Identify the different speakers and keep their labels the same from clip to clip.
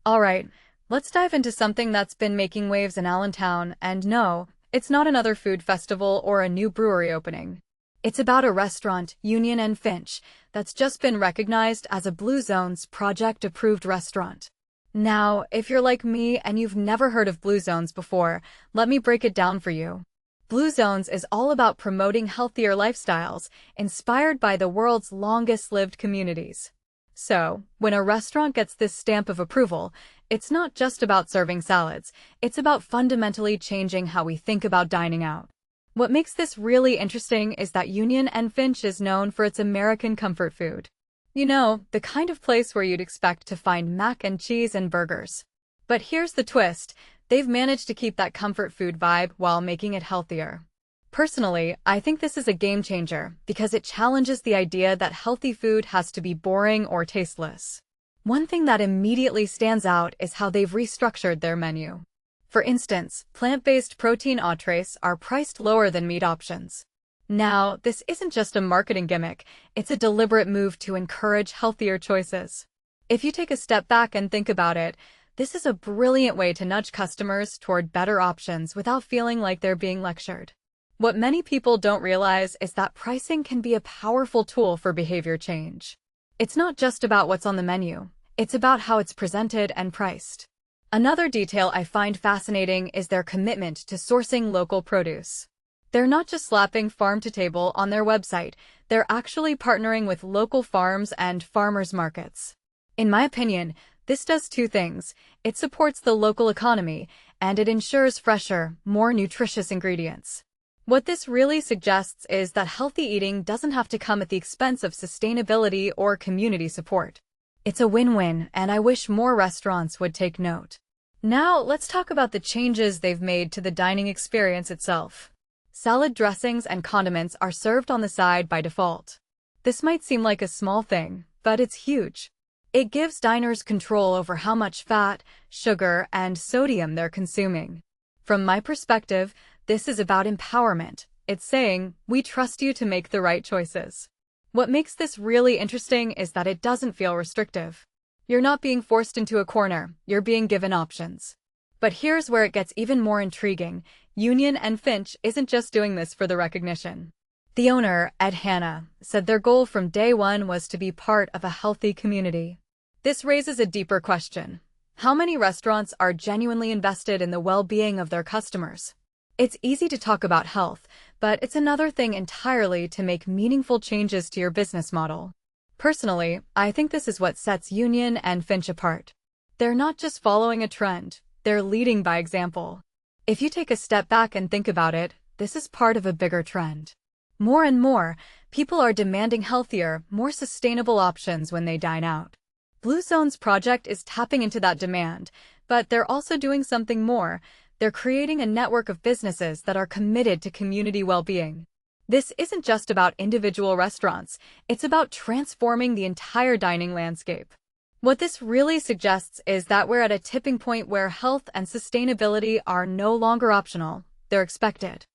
Speaker 1: Alright, let's dive into something that's been making waves in Allentown, and no, it's not another food festival or a new brewery opening. It's about a restaurant, Union and Finch, that's just been recognized as a Blue Zones Project-approved restaurant. Now, if you're like me and you've never heard of Blue Zones before, let me break it down for you. Blue Zones is all about promoting healthier lifestyles, inspired by the world's longest-lived communities. So, when a restaurant gets this stamp of approval, it's not just about serving salads, it's about fundamentally changing how we think about dining out. What makes this really interesting is that Union and Finch is known for its American comfort food. You know, the kind of place where you'd expect to find mac and cheese and burgers. But here's the twist, they've managed to keep that comfort food vibe while making it healthier. Personally, I think this is a game changer because it challenges the idea that healthy food has to be boring or tasteless. One thing that immediately stands out is how they've restructured their menu. For instance, plant-based protein entrees are priced lower than meat options. Now, this isn't just a marketing gimmick, it's a deliberate move to encourage healthier choices. If you take a step back and think about it, this is a brilliant way to nudge customers toward better options without feeling like they're being lectured. What many people don't realize is that pricing can be a powerful tool for behavior change. It's not just about what's on the menu, it's about how it's presented and priced. Another detail I find fascinating is their commitment to sourcing local produce. They're not just slapping farm to table on their website, they're actually partnering with local farms and farmers markets. In my opinion, this does two things. It supports the local economy, and it ensures fresher, more nutritious ingredients. What this really suggests is that healthy eating doesn't have to come at the expense of sustainability or community support. It's a win-win, and I wish more restaurants would take note. Now, let's talk about the changes they've made to the dining experience itself. Salad dressings and condiments are served on the side by default. This might seem like a small thing, but it's huge. It gives diners control over how much fat, sugar, and sodium they're consuming. From my perspective, this is about empowerment. It's saying, we trust you to make the right choices. What makes this really interesting is that it doesn't feel restrictive. You're not being forced into a corner, you're being given options. But here's where it gets even more intriguing. Union and Finch isn't just doing this for the recognition. The owner, Ed Hanna, said their goal from day one was to be part of a healthy community. This raises a deeper question. How many restaurants are genuinely invested in the well-being of their customers? It's easy to talk about health, but it's another thing entirely to make meaningful changes to your business model. Personally, I think this is what sets Union and Finch apart. They're not just following a trend, they're leading by example. If you take a step back and think about it, this is part of a bigger trend. More and more, people are demanding healthier, more sustainable options when they dine out. Blue Zones Project is tapping into that demand, but they're also doing something more. They're creating a network of businesses that are committed to community well-being. This isn't just about individual restaurants, it's about transforming the entire dining landscape. What this really suggests is that we're at a tipping point where health and sustainability are no longer optional, they're expected.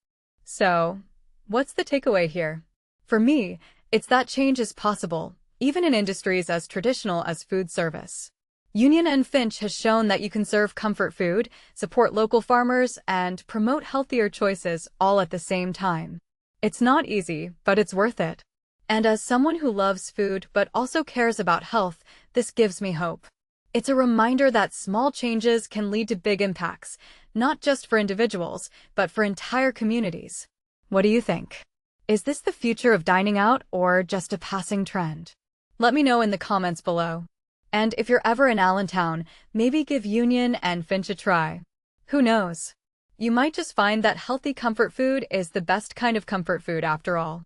Speaker 1: So, what's the takeaway here? For me, it's that change is possible, even in industries as traditional as food service. Union and Finch has shown that you can serve comfort food, support local farmers, and promote healthier choices all at the same time. It's not easy, but it's worth it. And as someone who loves food but also cares about health, this gives me hope. It's a reminder that small changes can lead to big impacts, not just for individuals, but for entire communities. What do you think? Is this the future of dining out or just a passing trend? Let me know in the comments below. And if you're ever in Allentown, maybe give Union and Finch a try. Who knows? You might just find that healthy comfort food is the best kind of comfort food after all.